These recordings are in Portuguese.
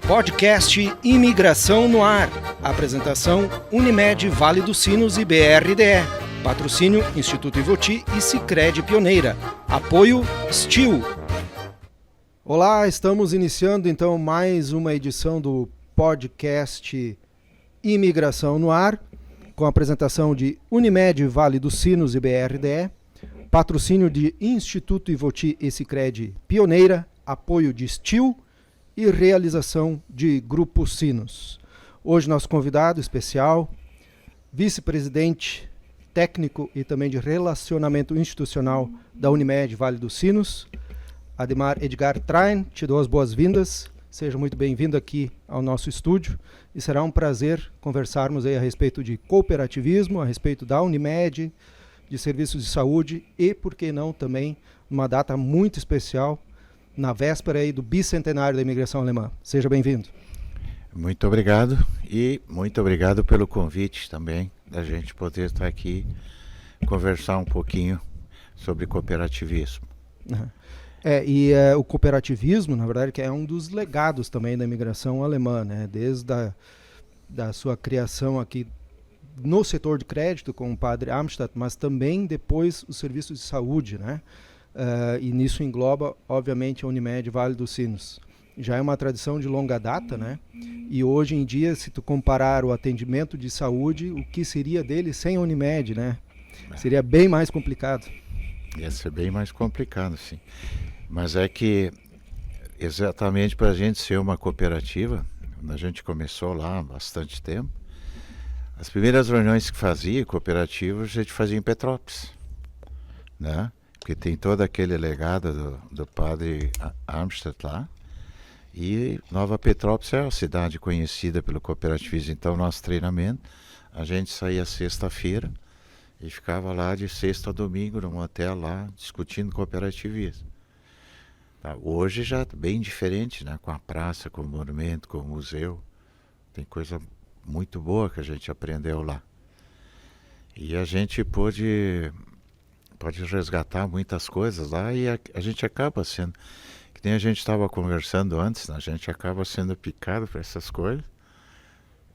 Podcast Imigração no Ar. Apresentação Unimed Vale dos Sinos e BRDE. Patrocínio Instituto Ivoti e Sicredi Pioneira. Apoio STIL. Olá, estamos iniciando então mais uma edição do podcast Imigração no Ar, com a apresentação de Unimed Vale dos Sinos e BRDE, patrocínio de Instituto Ivoti e Sicredi Pioneira, apoio de STIL e realização de Grupo Sinos. Hoje nosso convidado especial, vice-presidente técnico e também de relacionamento institucional da Unimed Vale dos Sinos, Ademar Edgar Train. Te dou as boas-vindas, seja muito bem-vindo aqui ao nosso estúdio e será um prazer conversarmos aí a respeito de cooperativismo, a respeito da Unimed, de serviços de saúde e, por que não, também numa data muito especial, na véspera aí do bicentenário da imigração alemã. Seja bem-vindo. Muito obrigado e muito obrigado pelo convite também, da gente poder estar aqui conversar um pouquinho sobre cooperativismo. O cooperativismo, na verdade, que é um dos legados também da imigração alemã, né? Desde da sua criação aqui no setor de crédito com o padre Amstadt, mas também depois os serviços de saúde, né? E nisso engloba, obviamente, a Unimed Vale dos Sinos. Já é uma tradição de longa data, né? E hoje em dia, se tu comparar o atendimento de saúde, o que seria dele sem a Unimed, né? Seria bem mais complicado. Ia ser bem mais complicado, sim. Mas é que, exatamente para a gente ser uma cooperativa, quando a gente começou lá há bastante tempo, as primeiras reuniões que fazia cooperativa, a gente fazia em Petrópolis, né? Porque tem todo aquele legado do padre Amstadt lá. E Nova Petrópolis é uma cidade conhecida pelo cooperativismo. Então, nosso treinamento, a gente saía sexta-feira e ficava lá de sexta a domingo num hotel lá, discutindo cooperativismo. Tá? Hoje já é bem diferente, né? Com a praça, com o monumento, com o museu. Tem coisa muito boa que a gente aprendeu lá. E a gente pode resgatar muitas coisas lá e a gente acaba sendo, que nem a gente estava conversando antes, né? A gente acaba sendo picado por essas coisas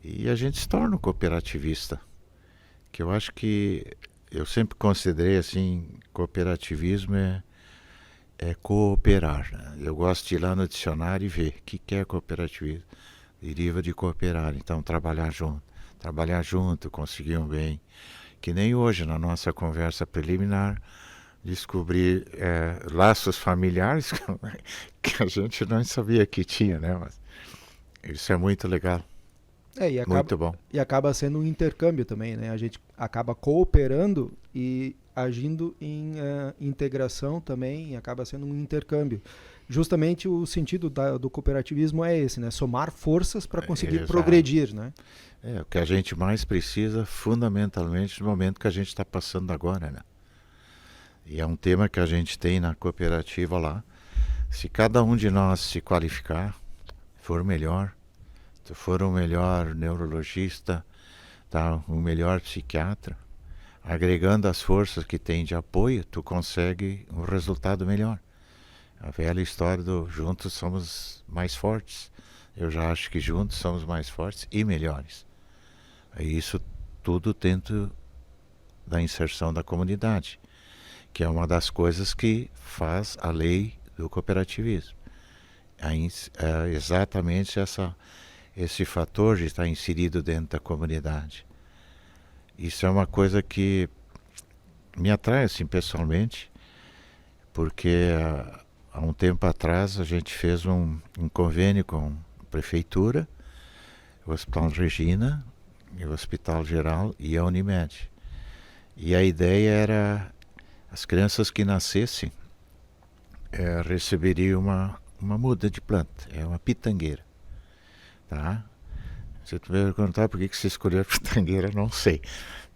e a gente se torna um cooperativista, que eu acho que eu sempre considerei assim, cooperativismo é cooperar, né? Eu gosto de ir lá no dicionário e ver o que é cooperativismo, deriva de cooperar, então trabalhar junto, conseguir um bem. Que nem hoje, na nossa conversa preliminar, descobrir laços familiares que a gente não sabia que tinha, né? Mas isso é muito legal, muito bom. E acaba sendo um intercâmbio também, né? A gente acaba cooperando e agindo em integração também, e acaba sendo um intercâmbio. Justamente o sentido do cooperativismo é esse, né? Somar forças para conseguir progredir, né? É o que a gente mais precisa, fundamentalmente, no momento que a gente está passando agora, né? E é um tema que a gente tem na cooperativa lá. Se cada um de nós se qualificar, for melhor, se for um melhor neurologista, tá? Um melhor psiquiatra, agregando as forças que tem de apoio, tu consegue um resultado melhor. A velha história do juntos somos mais fortes. Eu já acho que juntos somos mais fortes e melhores. Isso tudo dentro da inserção da comunidade, que é uma das coisas que faz a lei do cooperativismo. É exatamente esse fator de estar inserido dentro da comunidade. Isso é uma coisa que me atrai assim, pessoalmente, porque há um tempo atrás a gente fez um convênio com a prefeitura, o Hospital Regina, o Hospital Geral e a Unimed. E a ideia era as crianças que nascessem receberiam uma muda de planta, uma pitangueira. Tá? Se tu me perguntar por que você escolheu a pitangueira, não sei.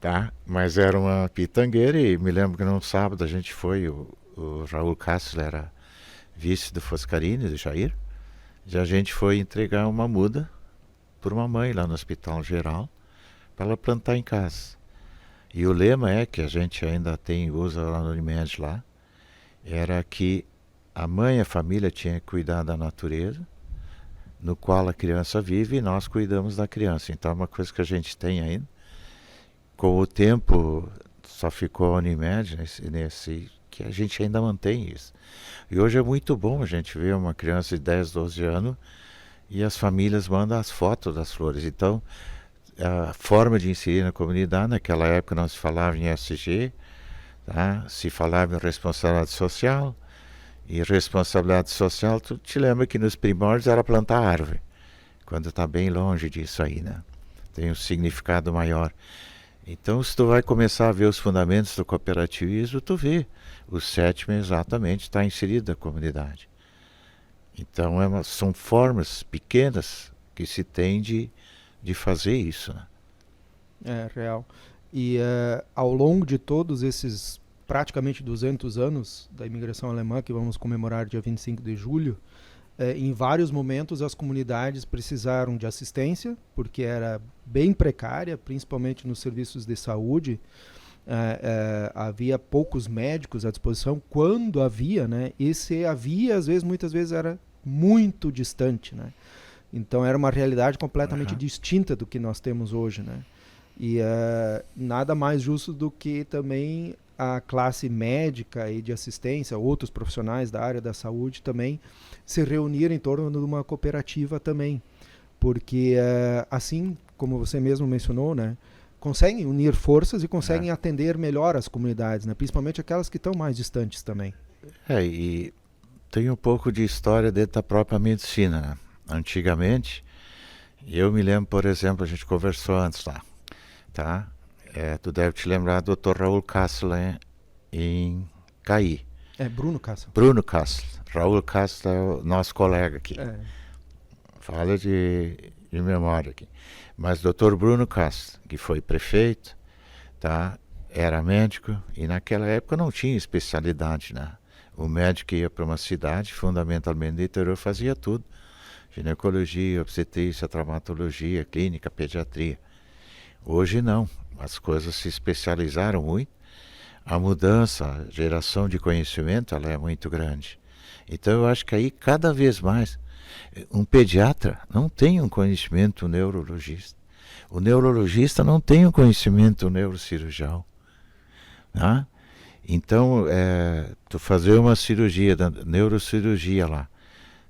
Tá? Mas era uma pitangueira e me lembro que num sábado a gente foi, o Raul Castro era vice do Foscarini, do Jair, e a gente foi entregar uma muda por uma mãe lá no Hospital Geral, para ela plantar em casa. E o lema que a gente ainda usa lá no Unimed lá, era que a mãe e a família tinham que cuidar da natureza, no qual a criança vive e nós cuidamos da criança. Então é uma coisa que a gente tem ainda. Com o tempo só ficou a Unimed nesse que a gente ainda mantém isso. E hoje é muito bom a gente ver uma criança de 10, 12 anos e as famílias mandam as fotos das flores. Então, a forma de inserir na comunidade, naquela época não se falava em SG, tá? Se falava em responsabilidade social, e responsabilidade social, tu te lembra que nos primórdios era plantar árvore, quando está bem longe disso aí, né? Tem um significado maior. Então, se tu vai começar a ver os fundamentos do cooperativismo, tu vê. O sétimo exatamente está inserido na comunidade. Então, são formas pequenas que se tem de fazer isso, né? É, real. E ao longo de todos esses praticamente 200 anos da imigração alemã, que vamos comemorar dia 25 de julho, em vários momentos as comunidades precisaram de assistência, porque era bem precária, principalmente nos serviços de saúde. Havia poucos médicos à disposição, quando havia, né? E se havia, muitas vezes era muito distante, né? Então era uma realidade completamente distinta do que nós temos hoje, né? E nada mais justo do que também a classe médica e de assistência, outros profissionais da área da saúde também se reunir em torno de uma cooperativa também, porque assim como você mesmo mencionou, né, conseguem unir forças e conseguem atender melhor as comunidades, né, principalmente aquelas que estão mais distantes também. E tem um pouco de história dentro da própria medicina, né? Antigamente, eu me lembro, por exemplo, a gente conversou antes lá, tá? Tu deve te lembrar do Dr. Raul Kassel em Caí. Bruno Kassel. Bruno Kassel. Raul Kassel é o nosso colega aqui. Fala de memória aqui. Mas Dr. Bruno Kassel, que foi prefeito, tá? Era médico e naquela época não tinha especialidade, né? O médico ia para uma cidade, fundamentalmente do interior, fazia tudo. Ginecologia, obstetrícia, traumatologia, clínica, pediatria. Hoje não. As coisas se especializaram muito, a mudança, a geração de conhecimento, ela é muito grande. Então eu acho que aí cada vez mais, um pediatra não tem um conhecimento neurologista, o neurologista não tem um conhecimento neurocirurgião, né? Então, tu fazer uma cirurgia, neurocirurgia lá,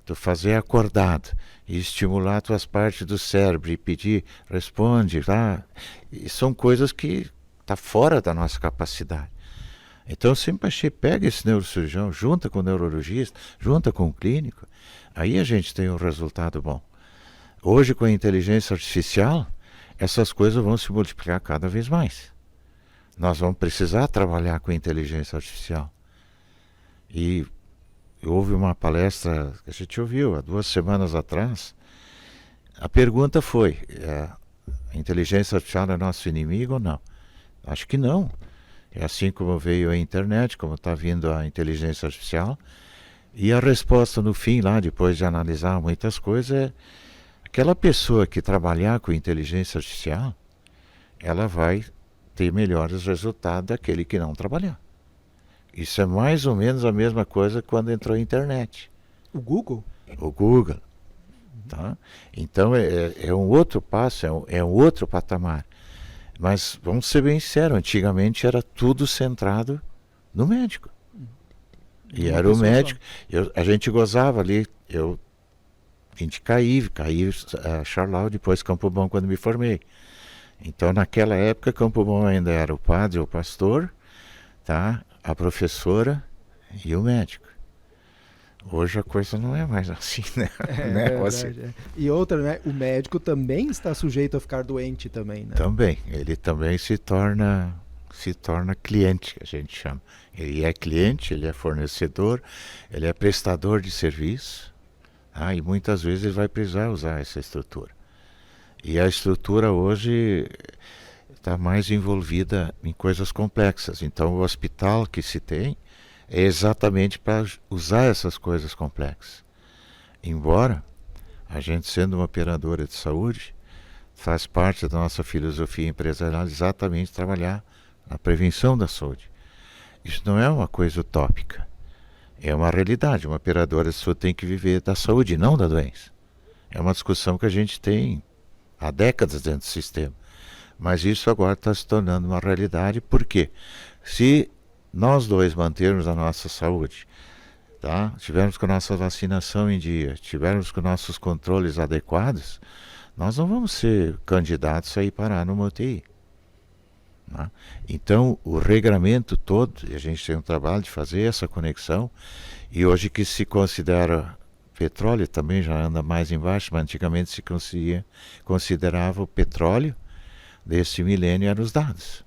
tu fazer acordado e estimular tuas partes do cérebro e pedir, responde lá, e são coisas que tá fora da nossa capacidade. Então eu sempre achei, pega esse neurocirurgião, junta com o neurologista, junta com o clínico, aí a gente tem um resultado bom. Hoje com a inteligência artificial, essas coisas vão se multiplicar cada vez mais. Nós vamos precisar trabalhar com inteligência artificial. E houve uma palestra que a gente ouviu há 2 semanas atrás. A pergunta foi, a inteligência artificial é nosso inimigo ou não? Acho que não. É assim como veio a internet, como está vindo a inteligência artificial. E a resposta no fim, lá, depois de analisar muitas coisas, é aquela pessoa que trabalhar com inteligência artificial, ela vai ter melhores resultados daquele que não trabalhar. Isso é mais ou menos a mesma coisa quando entrou a internet. O Google? O Google. Tá? Então é um outro passo, é um outro patamar. Mas vamos ser bem sérios, antigamente era tudo centrado no médico. E era o médico. A gente gozava ali, vim de Caí, Charlau, depois Campo Bom quando me formei. Então naquela época Campo Bom ainda era o padre, o pastor, tá? A professora e o médico. Hoje a coisa não é mais assim, né? E outra, né? O médico também está sujeito a ficar doente também, né? Também. Ele também se torna cliente, que a gente chama. Ele é cliente, ele é fornecedor, ele é prestador de serviço, e muitas vezes ele vai precisar usar essa estrutura. E a estrutura hoje está mais envolvida em coisas complexas. Então o hospital que se tem é exatamente para usar essas coisas complexas. Embora a gente, sendo uma operadora de saúde, faz parte da nossa filosofia empresarial exatamente trabalhar na prevenção da saúde. Isso não é uma coisa utópica. É uma realidade. Uma operadora de saúde tem que viver da saúde, não da doença. É uma discussão que a gente tem há décadas dentro do sistema. Mas isso agora está se tornando uma realidade, porque se nós dois mantermos a nossa saúde, tá? Tivermos com a nossa vacinação em dia, tivermos com nossos controles adequados, nós não vamos ser candidatos a ir parar numa UTI. Tá? Então, o regramento todo, e a gente tem um trabalho de fazer essa conexão, e hoje que se considera petróleo, também já anda mais embaixo, mas antigamente se considerava o petróleo desse milênio eram os dados.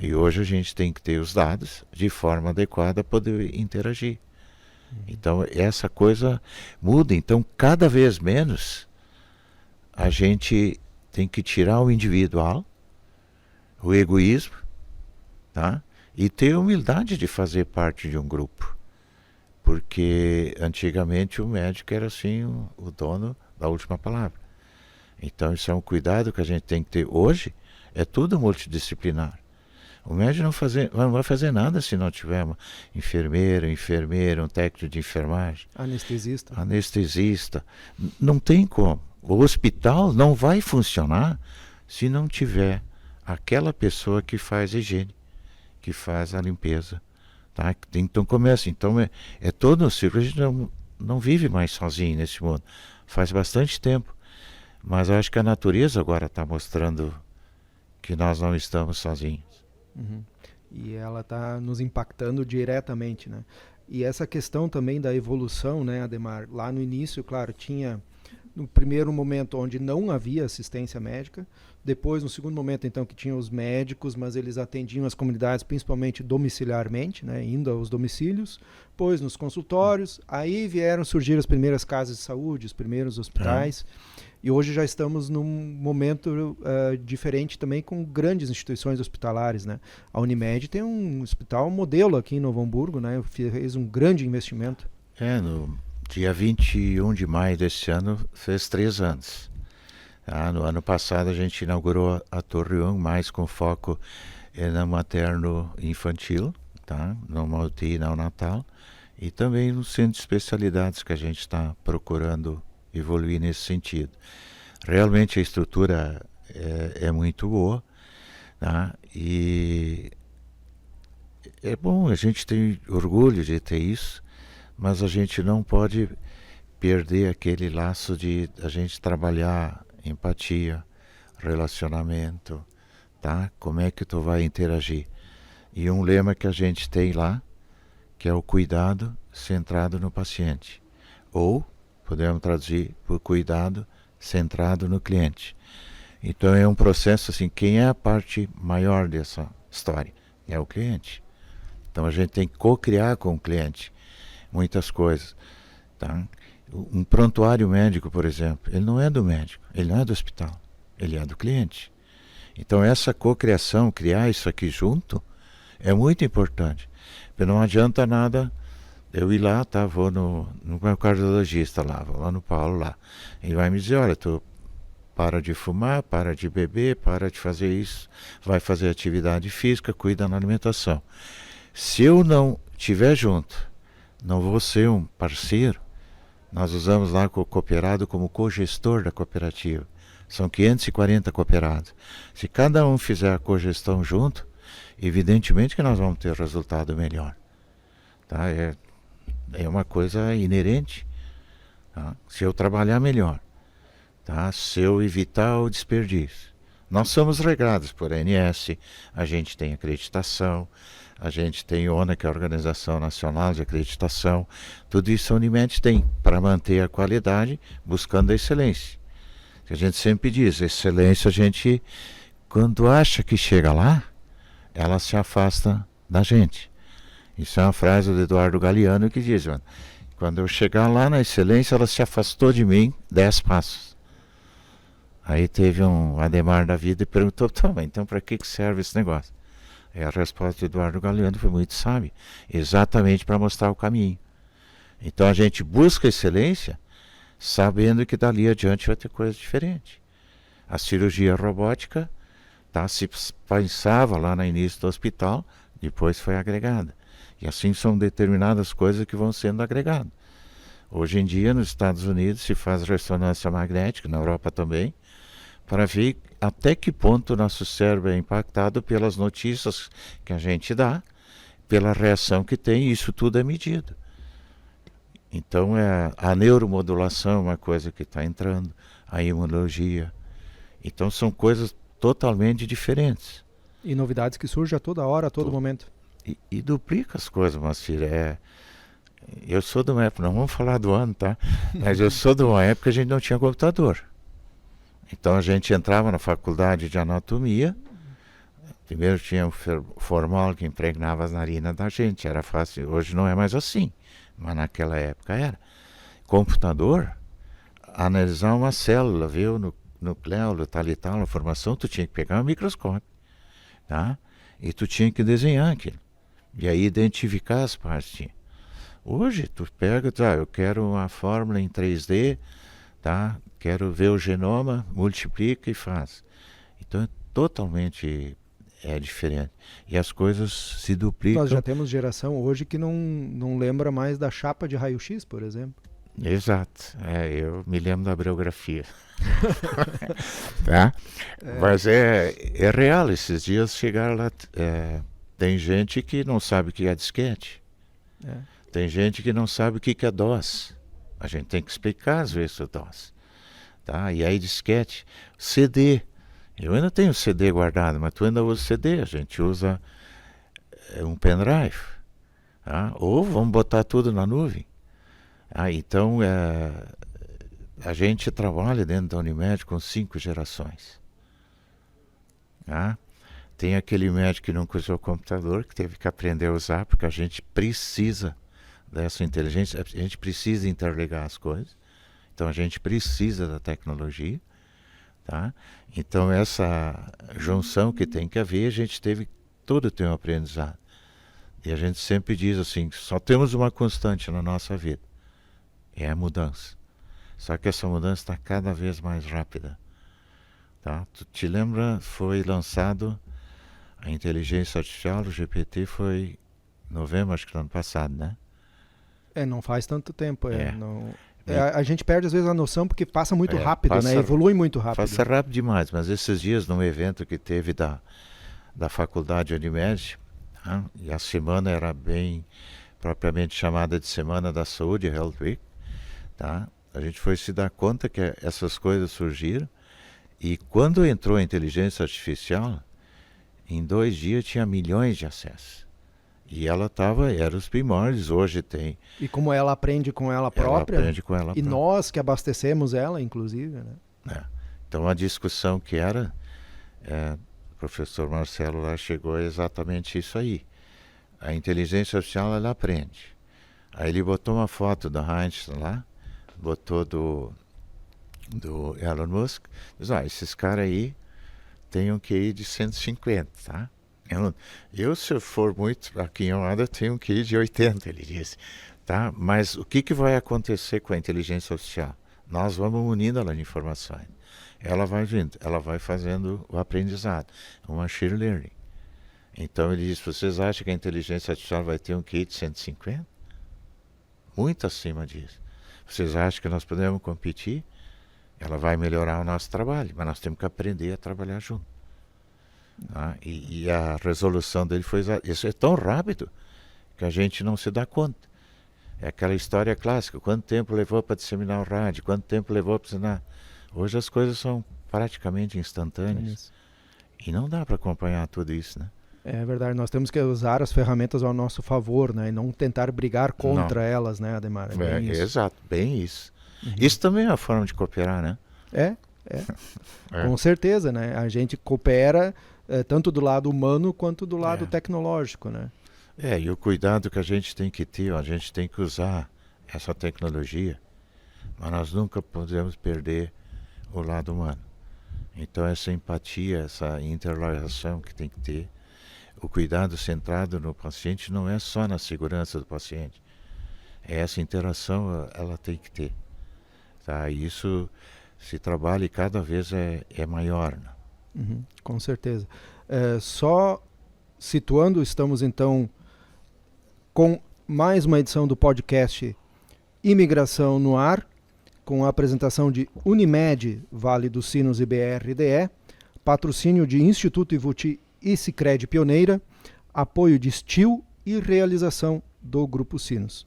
E hoje a gente tem que ter os dados de forma adequada para poder interagir. Então essa coisa muda. Então cada vez menos a gente tem que tirar o individual, o egoísmo, tá? E ter a humildade de fazer parte de um grupo. Porque antigamente o médico era assim o dono da última palavra. Então isso é um cuidado que a gente tem que ter. Hoje é tudo multidisciplinar. O médico não vai fazer nada se não tiver uma enfermeira, um técnico de enfermagem. Anestesista. Não tem como. O hospital não vai funcionar se não tiver aquela pessoa que faz a higiene, que faz a limpeza. Tá? Então começa. Então é todo um ciclo. A gente não vive mais sozinho nesse mundo. Faz bastante tempo. Mas eu acho que a natureza agora está mostrando que nós não estamos sozinhos. Uhum. E ela está nos impactando diretamente, né? E essa questão também da evolução, né, Ademar? Lá no início, claro, tinha no primeiro momento onde não havia assistência médica, depois no segundo momento então que tinha os médicos, mas eles atendiam as comunidades principalmente domiciliarmente, né, indo aos domicílios, depois nos consultórios, aí vieram surgir as primeiras casas de saúde, os primeiros hospitais, e hoje já estamos num momento diferente também com grandes instituições hospitalares, né? A Unimed tem um hospital modelo aqui em Novo Hamburgo, né? Fez um grande investimento. No dia 21 de maio desse ano fez 3 anos. No ano passado a gente inaugurou a Torre 1, mais com foco na materno-infantil, tá? Numa UTI neonatal, e também no centro de especialidades que a gente está procurando evoluir nesse sentido. Realmente a estrutura é muito boa, tá? E é bom, a gente tem orgulho de ter isso, mas a gente não pode perder aquele laço de a gente trabalhar empatia, relacionamento, tá? Como é que tu vai interagir? E um lema que a gente tem lá, que é o cuidado centrado no paciente, ou podemos traduzir por cuidado centrado no cliente. Então é um processo assim, quem é a parte maior dessa história? É o cliente. Então a gente tem que co-criar com o cliente muitas coisas, tá? Um prontuário médico, por exemplo, ele não é do médico, ele não é do hospital, ele é do cliente. Então essa co-criação, criar isso aqui junto, é muito importante. Porque não adianta nada eu ir lá, tá? Vou no meu cardiologista lá, vou lá no Paulo lá. Ele vai me dizer, olha, tu para de fumar, para de beber, para de fazer isso, vai fazer atividade física, cuida da alimentação. Se eu não estiver junto, não vou ser um parceiro, nós usamos lá o cooperado como cogestor da cooperativa. São 540 cooperados. Se cada um fizer a cogestão junto, evidentemente que nós vamos ter resultado melhor. Tá? É uma coisa inerente. Tá? Se eu trabalhar melhor, tá? Se eu evitar o desperdício. Nós somos regrados por ANS, a gente tem acreditação, a gente tem ONA, que é a Organização Nacional de Acreditação. Tudo isso a Unimed tem para manter a qualidade, buscando a excelência. A gente sempre diz, excelência a gente, quando acha que chega lá, ela se afasta da gente. Isso é uma frase do Eduardo Galeano que diz, mano, quando eu chegar lá na excelência, ela se afastou de mim 10 passos. Aí teve um Ademar da vida e perguntou, então para que serve esse negócio? E a resposta do Eduardo Galeano foi muito sábia, exatamente para mostrar o caminho. Então a gente busca excelência, sabendo que dali adiante vai ter coisa diferente. A cirurgia robótica, tá, se pensava lá no início do hospital, depois foi agregada. E assim são determinadas coisas que vão sendo agregadas. Hoje em dia, nos Estados Unidos, se faz ressonância magnética, na Europa também, para ver até que ponto o nosso cérebro é impactado pelas notícias que a gente dá, pela reação que tem, e isso tudo é medido. Então, a neuromodulação é uma coisa que está entrando, a imunologia. Então, são coisas totalmente diferentes. E novidades que surgem a toda hora, a todo momento. E duplica as coisas, Moacir. Eu sou de uma época, não vamos falar do ano, tá? Mas eu sou de uma época que a gente não tinha computador. Então a gente entrava na faculdade de anatomia, primeiro tinha o formal que impregnava as narinas da gente, era fácil. Hoje não é mais assim, mas naquela época era. Computador, analisar uma célula, ver o nucleolo, tal e tal, a formação, tu tinha que pegar um microscópio, tá? E tu tinha que desenhar aquilo. E aí identificar as partes. Hoje, tu pega, eu quero uma fórmula em 3D, tá? Quero ver o genoma, multiplica e faz. Então é totalmente diferente. E as coisas se duplicam. Nós já temos geração hoje que não lembra mais da chapa de raio-x, por exemplo. Exato. Eu me lembro da bibliografia. Tá? Mas é real. Esses dias chegaram lá. Tem gente que não sabe o que é disquete. Tem gente que não sabe o que é DOS. A gente tem que explicar às vezes o DOS. Tá? E aí disquete, CD. Eu ainda tenho CD guardado, mas tu ainda usa CD. A gente usa um pendrive. Tá? Ou vamos botar tudo na nuvem. Então, a gente trabalha dentro da Unimed com 5 gerações. Tá? Tem aquele médico que nunca usou computador, que teve que aprender a usar, porque a gente precisa dessa inteligência, a gente precisa interligar as coisas, então a gente precisa da tecnologia, tá? Então essa junção que tem que haver, a gente todo tem um aprendizado. E a gente sempre diz assim, só temos uma constante na nossa vida, é a mudança. Só que essa mudança está cada vez mais rápida. Tá? Tu te lembra, foi lançado a inteligência artificial, o GPT foi em novembro, acho que do ano passado, né? Não faz tanto tempo. A gente perde às vezes a noção porque passa muito rápido, né? Evolui muito rápido. Passa rápido demais, mas esses dias num evento que teve da faculdade Unimed, e a semana era bem propriamente chamada de Semana da Saúde, Health Week, tá? A gente foi se dar conta que essas coisas surgiram, e quando entrou a inteligência artificial, em 2 dias tinha milhões de acessos. E ela era os primórdios, hoje tem. E como ela aprende com ela própria. Ela aprende com ela própria. E nós que abastecemos ela, inclusive, né? Então a discussão que era, o professor Marcelo lá chegou a exatamente isso aí. A inteligência artificial, ela aprende. Aí ele botou uma foto do Einstein lá, botou do Elon Musk, diz, esses caras aí têm um QI de 150, tá? Se eu for muito aquinhoado, eu tenho um QI de 80, ele disse. Tá? Mas o que vai acontecer com a inteligência artificial? Nós vamos unindo ela de informações. Ela vai vindo, ela vai fazendo o aprendizado, o machine learning. Então ele diz, vocês acham que a inteligência artificial vai ter um QI de 150? Muito acima disso. Vocês acham que nós podemos competir? Ela vai melhorar o nosso trabalho, mas nós temos que aprender a trabalhar junto. E a resolução dele foi isso é tão rápido que a gente não se dá conta. É aquela história clássica, quanto tempo levou para disseminar o rádio, quanto tempo levou para ensinar. Hoje as coisas são praticamente instantâneas. E não dá para acompanhar tudo isso, né? É verdade, nós temos que usar as ferramentas ao nosso favor, né? E não tentar brigar contra elas, né, Ademar? Exato, bem isso. Isso também é uma forma de cooperar, né? Com certeza, né? A gente coopera tanto do lado humano quanto do lado tecnológico, né? E o cuidado que a gente tem que ter, a gente tem que usar essa tecnologia, mas nós nunca podemos perder o lado humano. Então essa empatia, essa interrelação que tem que ter, o cuidado centrado no paciente não é só na segurança do paciente. Essa interação ela tem que ter. Tá? E isso se trabalha e cada vez é maior, né? Com certeza. Só situando, estamos então com mais uma edição do podcast Imigração no Ar, com a apresentação de Unimed, Vale dos Sinos e BRDE, patrocínio de Instituto Ivoti e Sicredi Pioneira, apoio de STIL e realização do Grupo Sinos.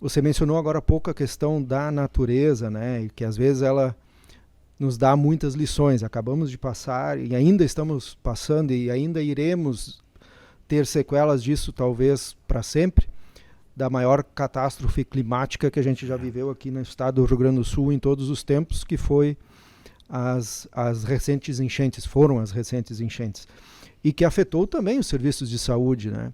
Você mencionou agora há pouco a questão da natureza, né? E que às vezes ela nos dá muitas lições. Acabamos de passar e ainda estamos passando e ainda iremos ter sequelas disso talvez para sempre, da maior catástrofe climática que a gente já viveu aqui no estado do Rio Grande do Sul em todos os tempos, que foi as recentes enchentes, foram as recentes enchentes, e que afetou também os serviços de saúde, né?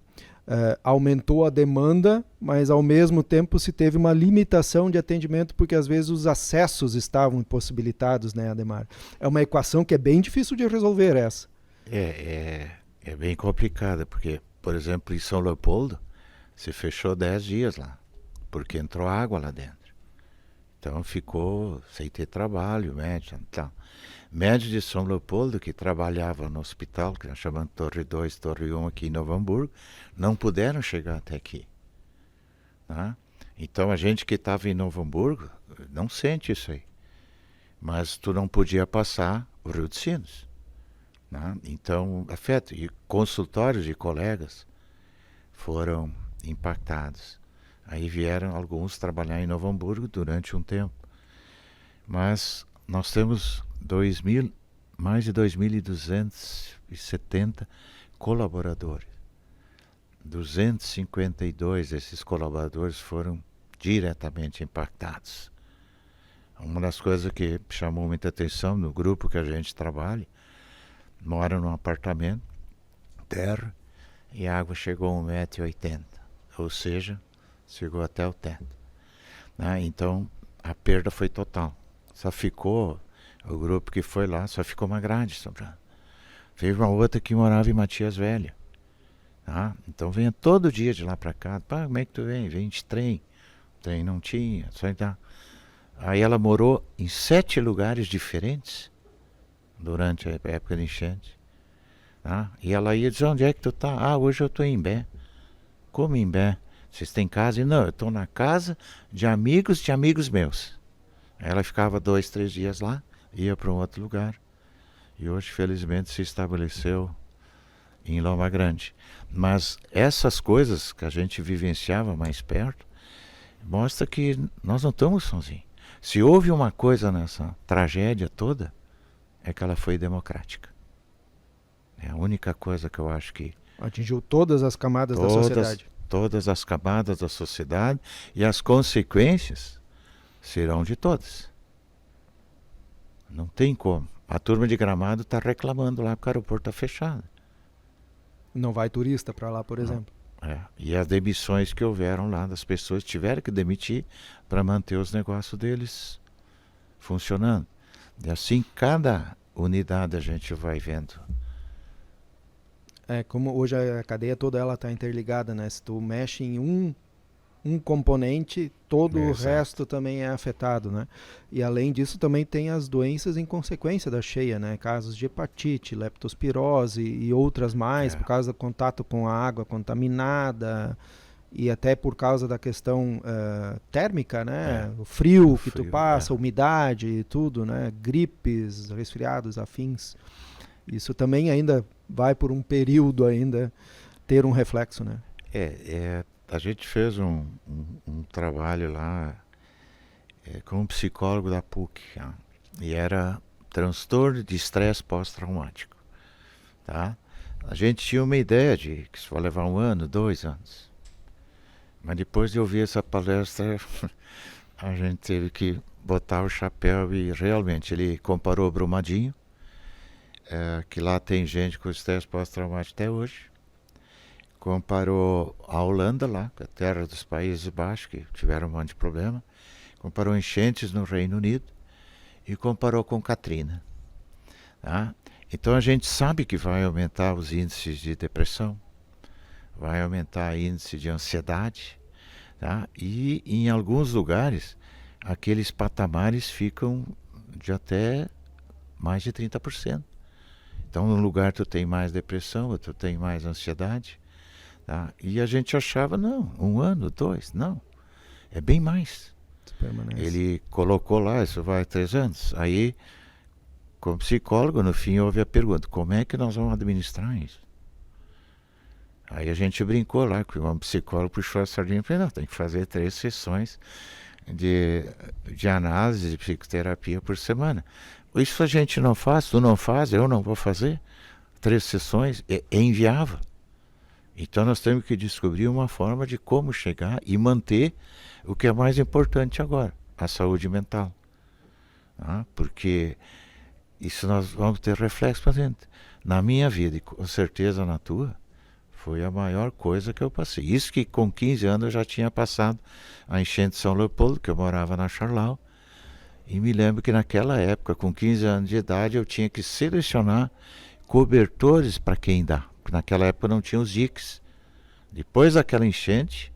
Aumentou a demanda, mas ao mesmo tempo se teve uma limitação de atendimento, porque às vezes os acessos estavam impossibilitados, né, Ademar? É uma equação que é bem difícil de resolver essa. É bem complicada, porque, por exemplo, em São Leopoldo, se fechou 10 dias lá, porque entrou água lá dentro. Então ficou sem ter trabalho, médico e tal. Médico de São Leopoldo, que trabalhava no hospital, que nós chamamos Torre 2, Torre 1 aqui em Novo Hamburgo, não puderam chegar até aqui. Tá? Então a gente que estava em Novo Hamburgo não sente isso aí. Mas tu não podia passar o Rio dos Sinos. Né? Então afeta. E consultórios de colegas foram impactados. Aí vieram alguns trabalhar em Novo Hamburgo durante um tempo. Mas nós temos mais de 2.270 colaboradores. 252 desses colaboradores foram diretamente impactados. Uma das coisas que chamou muita atenção no grupo que a gente trabalha, mora num apartamento, terra, e a água chegou a 1,80 m, ou seja, chegou até o teto. Então a perda foi total. Só ficou, o grupo que foi lá, só ficou uma grade sobrando. Teve uma outra que morava em Matias Velho. Então vinha todo dia de lá para cá. Pá, como é que tu vem? Vem de trem. Trem não tinha. Aí ela morou em 7 lugares diferentes durante a época de enchente. E ela ia dizer, onde é que tu tá? Hoje eu tô em Imbé. Como em Imbé? Vocês têm casa? Não, eu estou na casa de amigos meus. Ela ficava 2, 3 dias lá, ia para um outro lugar. E hoje, felizmente, se estabeleceu em Loma Grande. Mas essas coisas que a gente vivenciava mais perto, mostra que nós não estamos sozinhos. Se houve uma coisa nessa tragédia toda, é que ela foi democrática. É a única coisa que eu acho que atingiu todas as camadas da sociedade. Todas as camadas da sociedade, e as consequências serão de todas. Não tem como. A turma de Gramado está reclamando lá porque o aeroporto está fechado. Não vai turista para lá, por exemplo. E as demissões que houveram lá, das pessoas tiveram que demitir para manter os negócios deles funcionando. E assim, cada unidade a gente vai vendo. Como hoje a cadeia toda ela está interligada, né? Se tu mexe em um componente, todo o resto também é afetado, né? E além disso também tem as doenças em consequência da cheia, né? Casos de hepatite, leptospirose e outras mais, por causa do contato com a água contaminada e até por causa da questão térmica, né? O frio que tu passa, umidade e tudo, né? Gripes, resfriados, afins. Isso também ainda vai por um período ainda ter um reflexo, né? A gente fez um trabalho lá com um psicólogo da PUC, e era transtorno de estresse pós-traumático. Tá? A gente tinha uma ideia de que isso vai levar 1 ano, 2 anos. Mas depois de ouvir essa palestra, a gente teve que botar o chapéu e realmente ele comparou Brumadinho, que lá tem gente com estresse pós-traumático até hoje. Comparou a Holanda lá, a terra dos Países Baixos, que tiveram um monte de problema. Comparou enchentes no Reino Unido e comparou com Katrina. Tá? Então a gente sabe que vai aumentar os índices de depressão, vai aumentar o índice de ansiedade, tá? E em alguns lugares aqueles patamares ficam de até mais de 30%. Então num lugar tu tem mais depressão, outro tem mais ansiedade. Tá? E a gente achava, não, 1 ano, 2, não, é bem mais. permanece. Ele colocou lá, isso vai 3 anos. Aí, como psicólogo, no fim houve a pergunta, como é que nós vamos administrar isso? Aí a gente brincou lá, que um psicólogo puxou a sardinha e falou, não, tem que fazer 3 sessões de análise, de psicoterapia por semana. Isso a gente não faz, tu não faz, eu não vou fazer. 3 sessões é inviável. Então nós temos que descobrir uma forma de como chegar e manter o que é mais importante agora, a saúde mental. Porque isso nós vamos ter reflexo para dentro. Na minha vida, e com certeza na tua, foi a maior coisa que eu passei. Isso que com 15 anos eu já tinha passado a enchente de São Leopoldo, que eu morava na Charlau. E me lembro que naquela época, com 15 anos de idade, eu tinha que selecionar cobertores para quem dá. Porque naquela época não tinha os diques. Depois daquela enchente,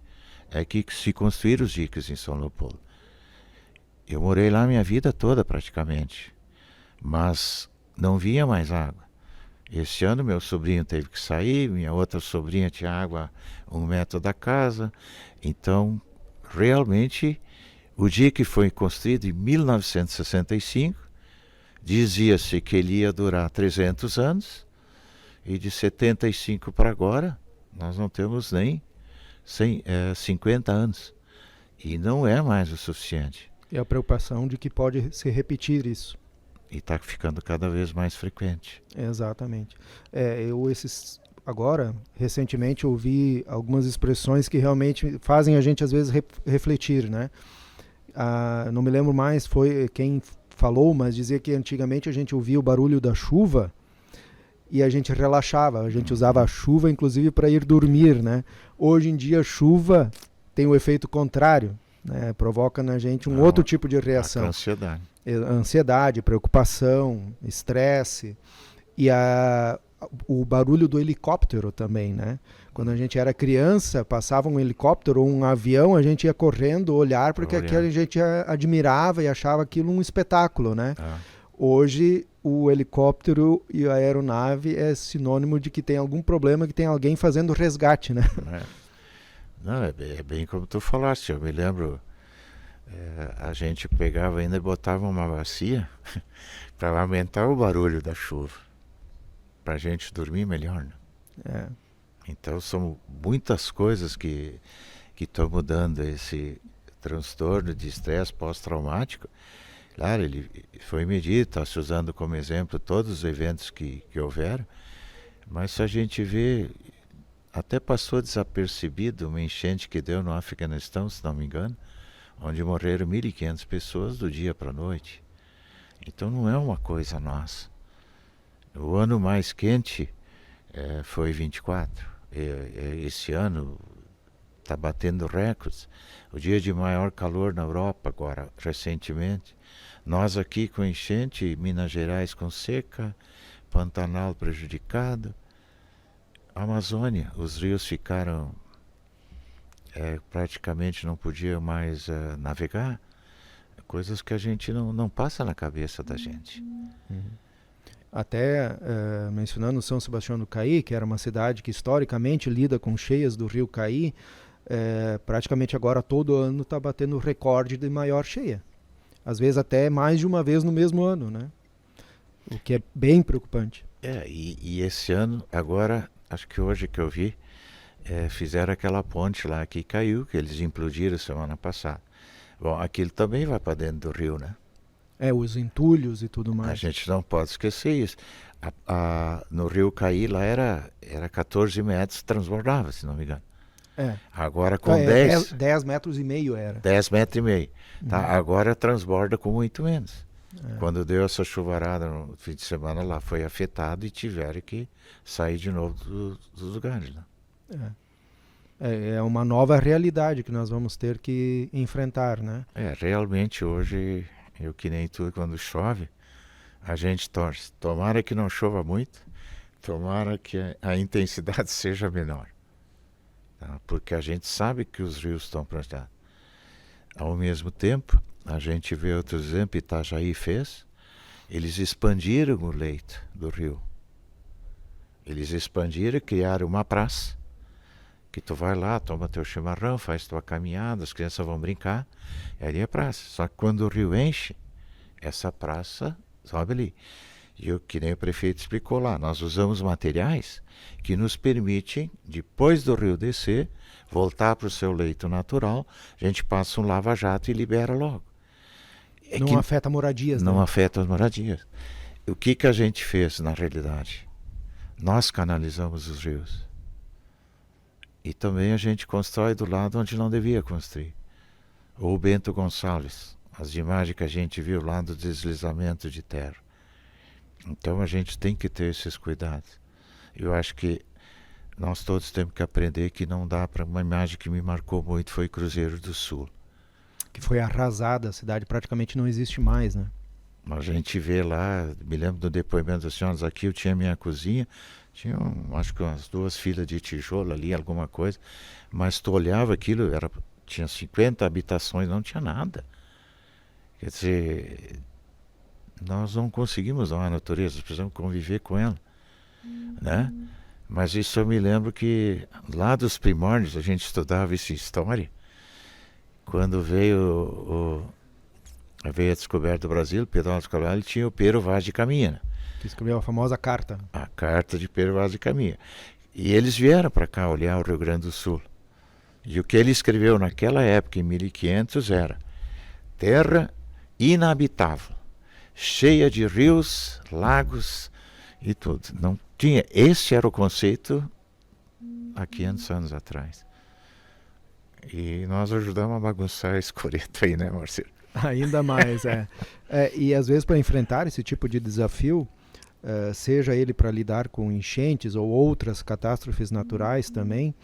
é que se construíram os diques em São Leopoldo. Eu morei lá minha vida toda praticamente. Mas não vinha mais água. Esse ano meu sobrinho teve que sair, minha outra sobrinha tinha água a 1 metro da casa. Então, realmente, o dique foi construído em 1965. Dizia-se que ele ia durar 300 anos. E de 75 para agora, nós não temos nem 50 anos. E não é mais o suficiente. E a preocupação de que pode se repetir isso. E está ficando cada vez mais frequente. Exatamente. Agora, recentemente, ouvi algumas expressões que realmente fazem a gente, às vezes, refletir, né? Não me lembro mais, foi quem falou, mas dizia que antigamente a gente ouvia o barulho da chuva e a gente relaxava. A gente usava a chuva, inclusive, para ir dormir, né? Hoje em dia, a chuva tem o efeito contrário, né? Provoca na gente um outro tipo de reação. Ansiedade. Ansiedade, preocupação, estresse. E o barulho do helicóptero também, né? Quando a gente era criança, passava um helicóptero ou um avião, a gente ia correndo olhar porque a gente admirava e achava aquilo um espetáculo, né? Hoje, o helicóptero e a aeronave é sinônimo de que tem algum problema, que tem alguém fazendo resgate, né? Não, é bem como tu falaste. Eu me lembro, a gente pegava ainda e botava uma bacia para aumentar o barulho da chuva, para a gente dormir melhor, né? Então são muitas coisas que estão mudando esse transtorno de estresse pós-traumático. Claro, ele foi medido, está se usando como exemplo todos os eventos que houveram, mas se a gente vê, até passou desapercebido uma enchente que deu no Afeganistão, se não me engano, onde morreram 1.500 pessoas do dia para a noite. Então não é uma coisa nossa. O ano mais quente foi 24. Esse ano está batendo recordes. O dia de maior calor na Europa agora, recentemente. Nós aqui com enchente, Minas Gerais com seca, Pantanal prejudicado. Amazônia, os rios ficaram, praticamente não podiam mais navegar. Coisas que a gente não passa na cabeça da gente. Até mencionando São Sebastião do Caí, que era uma cidade que historicamente lida com cheias do rio Caí, praticamente agora todo ano está batendo recorde de maior cheia. Às vezes até mais de uma vez no mesmo ano, né? O que é bem preocupante. E esse ano, agora, acho que hoje que eu vi, fizeram aquela ponte lá que caiu, que eles implodiram semana passada. Bom, aquilo também vai para dentro do rio, né? Os entulhos e tudo mais. A gente não pode esquecer isso. No rio Caí lá era 14 metros, transbordava, se não me engano. Agora com 10 metros e meio era. 10 metros e meio. Tá? Agora transborda com muito menos. Quando deu essa chuvarada no fim de semana lá, foi afetado e tiveram que sair de novo dos lugares. Né? É uma nova realidade que nós vamos ter que enfrentar, né? Realmente hoje, eu que nem tu, quando chove, a gente torce. Tomara que não chova muito, tomara que a intensidade seja menor. Tá? Porque a gente sabe que os rios estão plantados. Ao mesmo tempo, a gente vê outro exemplo, Itajaí fez, eles expandiram o leito do rio. Eles expandiram e criaram uma praça, que tu vai lá, toma teu chimarrão, faz tua caminhada, as crianças vão brincar, e ali é praça. Só que quando o rio enche, essa praça sobe ali. E o que nem o prefeito explicou lá, nós usamos materiais que nos permitem, depois do rio descer, voltar para o seu leito natural, a gente passa um lava-jato e libera logo. Não afeta moradias, não né? afeta as moradias. O que a gente fez na realidade? Nós canalizamos os rios. E também a gente constrói do lado onde não devia construir. O Bento Gonçalves, as imagens que a gente viu lá do deslizamento de terra. Então a gente tem que ter esses cuidados. Eu acho que nós todos temos que aprender que não dá para... Uma imagem que me marcou muito foi Cruzeiro do Sul. Que foi arrasada, a cidade praticamente não existe mais, né? A gente vê lá, me lembro do depoimento das senhoras, aqui eu tinha minha cozinha, tinha acho que umas 2 filas de tijolo ali, alguma coisa, mas tu olhava aquilo, tinha 50 habitações, não tinha nada. Quer dizer, nós não conseguimos dar a natureza, precisamos conviver com ela, né? Mas isso eu me lembro que lá dos primórdios, a gente estudava isso em história, quando veio a descoberta do Brasil, Pedro Álvares Cabral, ele tinha o Pero Vaz de Caminha. Que escreveu a famosa carta. A carta de Pero Vaz de Caminha. E eles vieram para cá olhar o Rio Grande do Sul. E o que ele escreveu naquela época, em 1500, era: terra inabitável, cheia de rios, lagos e tudo. Não tinha. Esse era o conceito há 500 anos atrás. E nós ajudamos a bagunçar esse coreto aí, né, Marcelo? Ainda mais, e às vezes para enfrentar esse tipo de desafio, seja ele para lidar com enchentes ou outras catástrofes naturais também,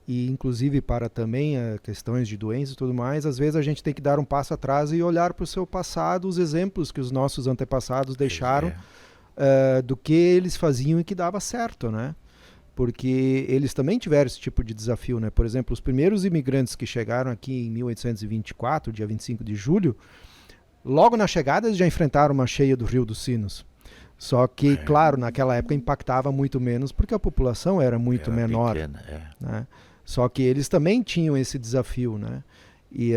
e inclusive para também questões de doenças e tudo mais, às vezes a gente tem que dar um passo atrás e olhar para o seu passado, os exemplos que os nossos antepassados deixaram, do que eles faziam e que dava certo, né? Porque eles também tiveram esse tipo de desafio, né? Por exemplo, os primeiros imigrantes que chegaram aqui em 1824, dia 25 de julho, logo na chegada eles já enfrentaram uma cheia do Rio dos Sinos. Só que, claro, naquela época impactava muito menos porque a população era muito menor. Pequena, né? Só que eles também tinham esse desafio, né? E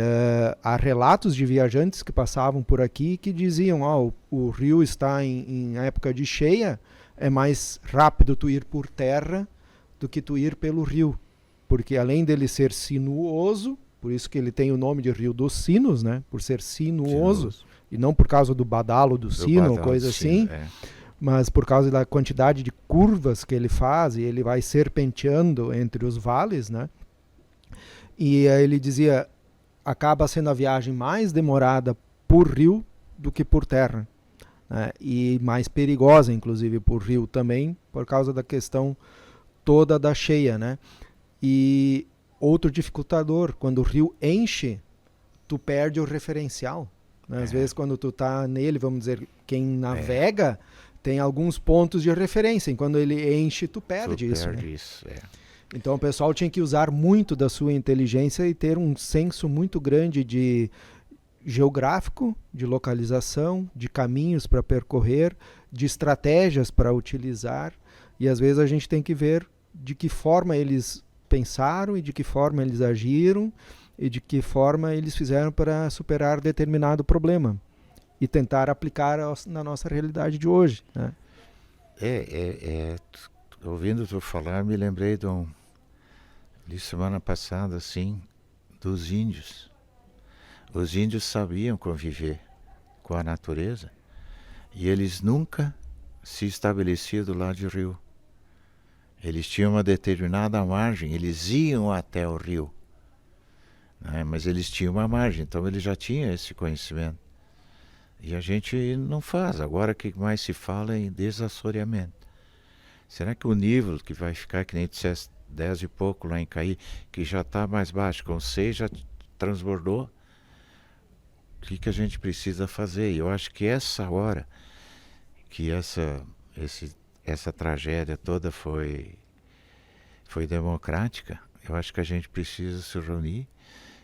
há relatos de viajantes que passavam por aqui que diziam, o rio está em época de cheia, é mais rápido tu ir por terra do que tu ir pelo rio, porque além dele ser sinuoso, por isso que ele tem o nome de Rio dos Sinos, né? Por ser sinuoso, e não por causa do badalo do sino, ou coisa assim, mas por causa da quantidade de curvas que ele faz, e ele vai serpenteando entre os vales, né? E ele dizia, acaba sendo a viagem mais demorada por rio do que por terra. E mais perigosa, inclusive, por rio também, por causa da questão toda da cheia, né? E outro dificultador, quando o rio enche, tu perde o referencial, né? Às vezes, quando tu tá nele, vamos dizer, quem navega, tem alguns pontos de referência, e quando ele enche, tu perde isso. Então, o pessoal tinha que usar muito da sua inteligência e ter um senso muito grande de geográfico, de localização, de caminhos para percorrer, de estratégias para utilizar, e às vezes a gente tem que ver de que forma eles pensaram e de que forma eles agiram e de que forma eles fizeram para superar determinado problema e tentar aplicar na nossa realidade de hoje, né? Ouvindo tu falar, me lembrei de semana passada, assim, dos índios. Os índios sabiam conviver com a natureza e eles nunca se estabeleciam do lado do rio. Eles tinham uma determinada margem, eles iam até o rio, né? Mas eles tinham uma margem, então eles já tinham esse conhecimento. E a gente não faz. Agora que mais se fala em desassoreamento. Será que o nível que vai ficar, que nem tu disseste, 10 e pouco lá em Caí, que já está mais baixo, com 6 já transbordou? O que a gente precisa fazer? Eu acho que essa hora que essa tragédia toda foi democrática, eu acho que a gente precisa se reunir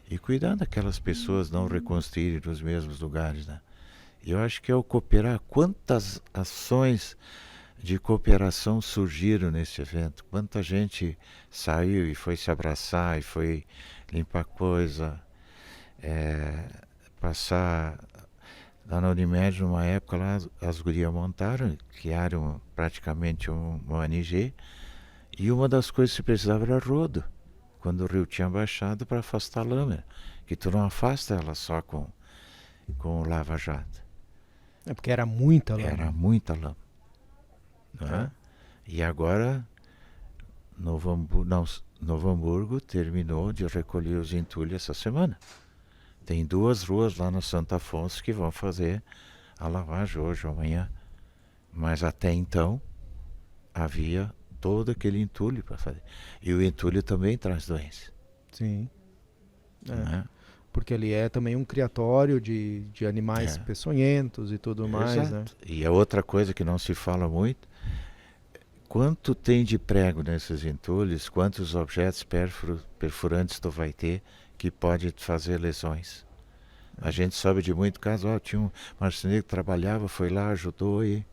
e cuidar daquelas pessoas não reconstruírem nos mesmos lugares, né? Eu acho que é o cooperar. Quantas ações de cooperação surgiram nesse evento. Quanta gente saiu e foi se abraçar e foi limpar coisa, passar lá na Unimed, numa época lá, as gurias montaram, criaram praticamente uma ONG, e uma das coisas que se precisava era rodo, quando o rio tinha baixado, para afastar a lama, que tu não afasta ela só com o lava-jato. É porque era muita lama. Era muita lama. Né? E agora Novo Hamburgo terminou de recolher os entulhos essa semana. Tem 2 ruas lá no Santo Afonso que vão fazer a lavagem hoje ou amanhã. Mas até então havia todo aquele entulho para fazer. E o entulho também traz doença. Sim. Né? Porque ali é também um criatório de animais peçonhentos e tudo mais. Exato. Né? E a outra coisa que não se fala muito, quanto tem de prego nesses entulhos, quantos objetos perfurantes tu vai ter que pode fazer lesões. A gente sabe de muito caso, tinha um marceneiro que trabalhava, foi lá, ajudou e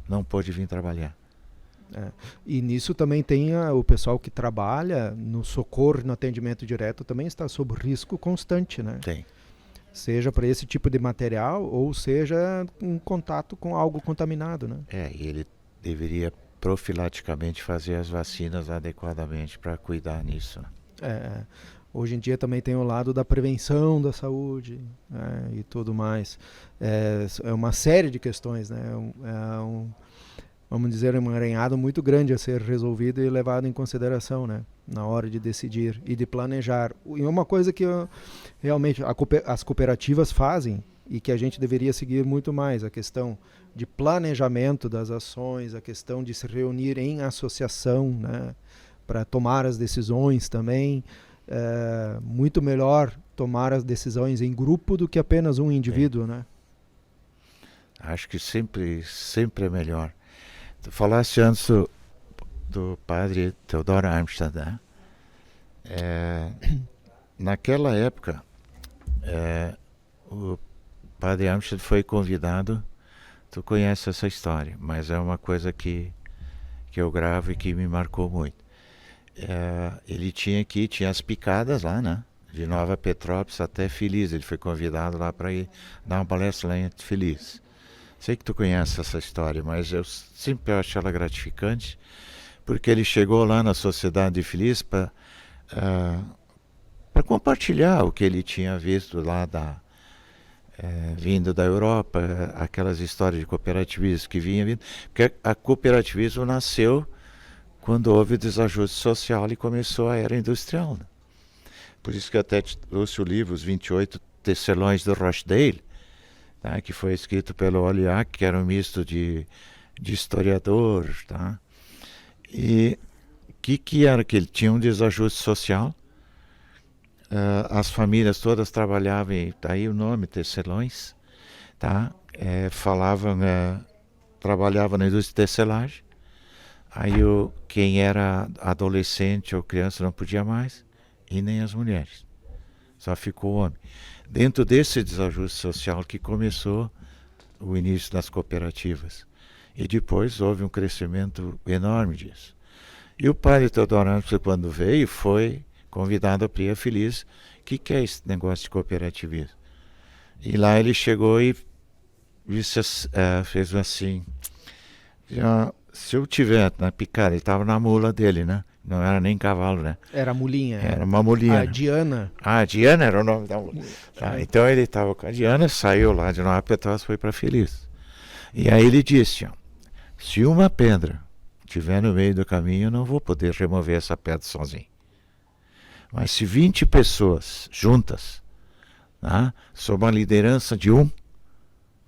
não pôde vir trabalhar. E nisso também tem o pessoal que trabalha no socorro, no atendimento direto, também está sob risco constante, né? Tem. Seja para esse tipo de material ou seja um contato com algo contaminado, né? E ele deveria profilaticamente fazer as vacinas adequadamente para cuidar nisso. Né? Hoje em dia também tem o lado da prevenção da saúde, né, e tudo mais. É uma série de questões, né? Vamos dizer, um emaranhado muito grande a ser resolvido e levado em consideração, né? Na hora de decidir e de planejar. E uma coisa que realmente as cooperativas fazem e que a gente deveria seguir muito mais, a questão de planejamento das ações, a questão de se reunir em associação, né, para tomar as decisões também. Muito melhor tomar as decisões em grupo do que apenas um indivíduo, né? Acho que sempre é melhor. Tu falaste antes do padre Theodor Armstrong, né? Naquela época, o padre Armstrong foi convidado, tu conhece essa história, mas é uma coisa que eu gravo e que me marcou muito. Ele tinha as picadas lá, né? De Nova Petrópolis até Feliz. Ele foi convidado lá para ir dar uma palestra lá em Feliz. Sei que tu conhece essa história, mas eu sempre acho ela gratificante, porque ele chegou lá na Sociedade de Feliz para compartilhar o que ele tinha visto lá vindo da Europa, aquelas histórias de cooperativismo que vinha vindo, porque a cooperativismo nasceu quando houve o desajuste social e começou a era industrial. Né? Por isso que eu até trouxe o livro Os 28 Tecelões do Rochdale, tá? Que foi escrito pelo Oliac, que era um misto de historiador. Tá? E o que era que ele tinha um desajuste social? As famílias todas trabalhavam, daí o nome, tecelões, tá? Trabalhavam na indústria de tecelagem. Aí quem era adolescente ou criança não podia mais, e nem as mulheres. Só ficou o homem. Dentro desse desajuste social que começou o início das cooperativas. E depois houve um crescimento enorme disso. E o padre Theodor Armstrong, quando veio, foi convidado a Pria Feliz. O que é esse negócio de cooperativismo? E lá ele chegou e fez assim... Se eu tiver na picada, ele estava na mula dele, né? Não era nem cavalo, né? Era mulinha. Era uma mulinha. A Diana. A Diana era o nome da mula. Então ele estava com a Diana, saiu lá de Nova Petrópolis, foi para Feliz. E aí ele disse, se uma pedra estiver no meio do caminho, eu não vou poder remover essa pedra sozinho. Mas se 20 pessoas juntas, sob a liderança de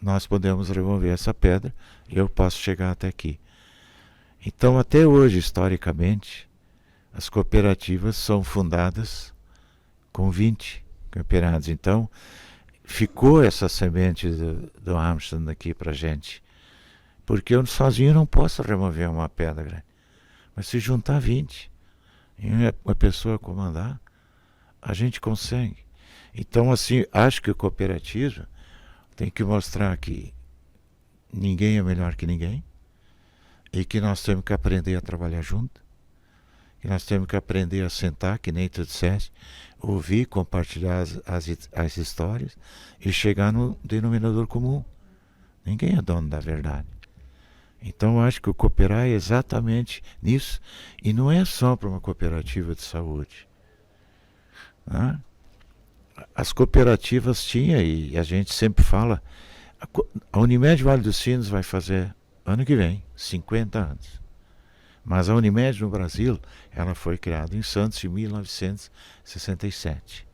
nós podemos remover essa pedra e eu posso chegar até aqui. Então, até hoje, historicamente, as cooperativas são fundadas com 20 cooperados. Então, ficou essa semente do Armstrong aqui para a gente. Porque eu sozinho não posso remover uma pedra grande. Mas se juntar 20 e uma pessoa comandar, a gente consegue. Então, assim, acho que o cooperativismo tem que mostrar que ninguém é melhor que ninguém. e que nós temos que aprender a trabalhar junto, que nós temos que aprender a sentar, que nem tu disseste, ouvir, compartilhar as histórias e chegar no denominador comum. Ninguém é dono da verdade. Então eu acho que o cooperar é exatamente nisso, e não é só para uma cooperativa de saúde. Né? As cooperativas tinham, e a gente sempre fala, a Unimed Vale dos Sinos vai fazer ano que vem 50 anos. Mas a Unimed no Brasil, ela foi criada em Santos em 1967.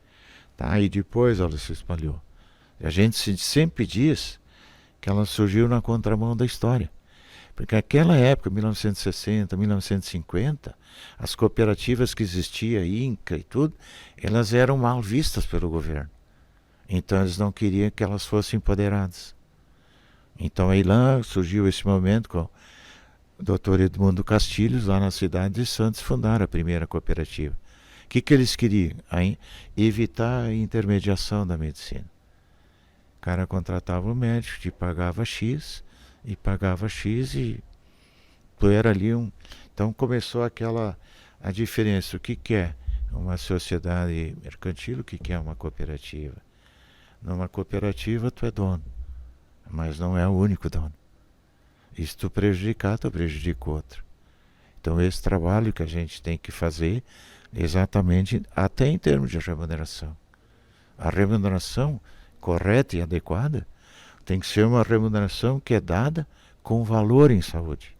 Tá? E depois ela se espalhou. E a gente sempre diz que ela surgiu na contramão da história. Porque naquela época, 1960, 1950, as cooperativas que existiam, INCA e tudo, elas eram mal vistas pelo governo. Então eles não queriam que elas fossem empoderadas. Então aí lá surgiu esse momento com o Dr. Edmundo Castilhos, lá na cidade de Santos, fundaram a primeira cooperativa. O que eles queriam? Evitar a intermediação da medicina. O cara contratava um médico, te pagava X, e pagava X, e tu era ali um... Então começou a diferença. O que é uma sociedade mercantil, o que é uma cooperativa? Numa cooperativa tu é dono, mas não é o único dono. E se tu prejudicar, tu prejudica o outro. Então esse trabalho que a gente tem que fazer, exatamente, até em termos de remuneração. A remuneração correta e adequada tem que ser uma remuneração que é dada com valor em saúde.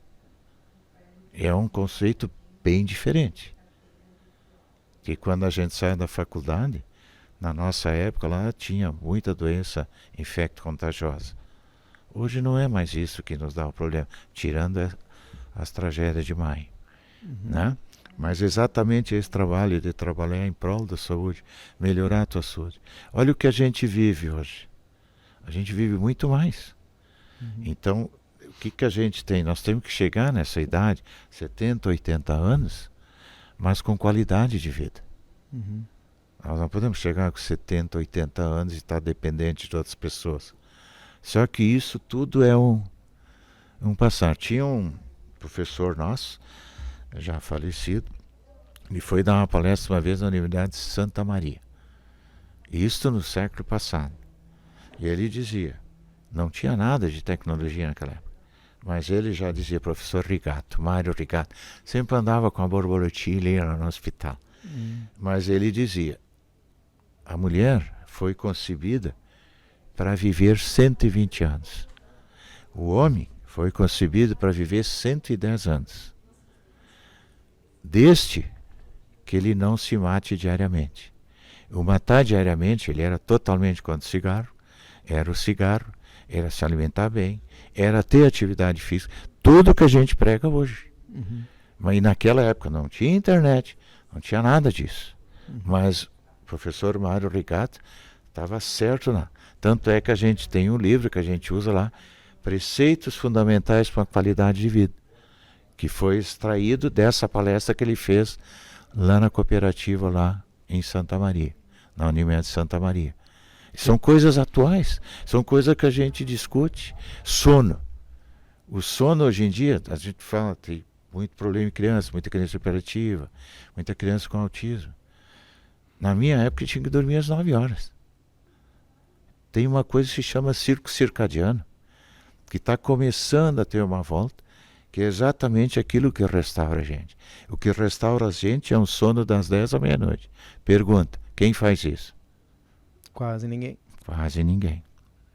É um conceito bem diferente. Que quando a gente sai da faculdade, na nossa época lá tinha muita doença infecto-contagiosa. Hoje não é mais isso que nos dá o problema, tirando as tragédias de maio. Né? Mas exatamente esse trabalho de trabalhar em prol da saúde, melhorar a tua saúde. Olha o que a gente vive hoje. A gente vive muito mais. Então, o que a gente tem? Nós temos que chegar nessa idade, 70, 80 anos, mas com qualidade de vida. Nós não podemos chegar com 70, 80 anos e estar dependente de outras pessoas. Só que isso tudo é um passar. Tinha um professor nosso, já falecido, ele foi dar uma palestra uma vez na Universidade de Santa Maria. Isso no século passado. E ele dizia, não tinha nada de tecnologia naquela época, mas ele já dizia, professor Rigato, Mário Rigato, sempre andava com a borboletinha ali no hospital. Mas ele dizia, a mulher foi concebida para viver 120 anos. O homem foi concebido para viver 110 anos. Desde que ele não se mate diariamente. O matar diariamente, ele era totalmente contra o cigarro, era se alimentar bem, era ter atividade física, tudo que a gente prega hoje. Mas naquela época não tinha internet, não tinha nada disso. Mas o professor Mário Rigato estava certo lá. Tanto é que a gente tem um livro que a gente usa lá, Preceitos Fundamentais para a Qualidade de Vida, que foi extraído dessa palestra que ele fez lá na cooperativa lá em Santa Maria, na Unimed Santa Maria. São coisas atuais, são coisas que a gente discute. Sono. O sono hoje em dia, a gente fala, tem muito problema em criança, muita criança hiperativa, muita criança com autismo. Na minha época eu tinha que dormir às 9 horas. Tem uma coisa que se chama ciclo circadiano, que está começando a ter uma volta, que é exatamente aquilo que restaura a gente. O que restaura a gente é um sono das 10 à meia-noite. Pergunta, quem faz isso? Quase ninguém. Quase ninguém.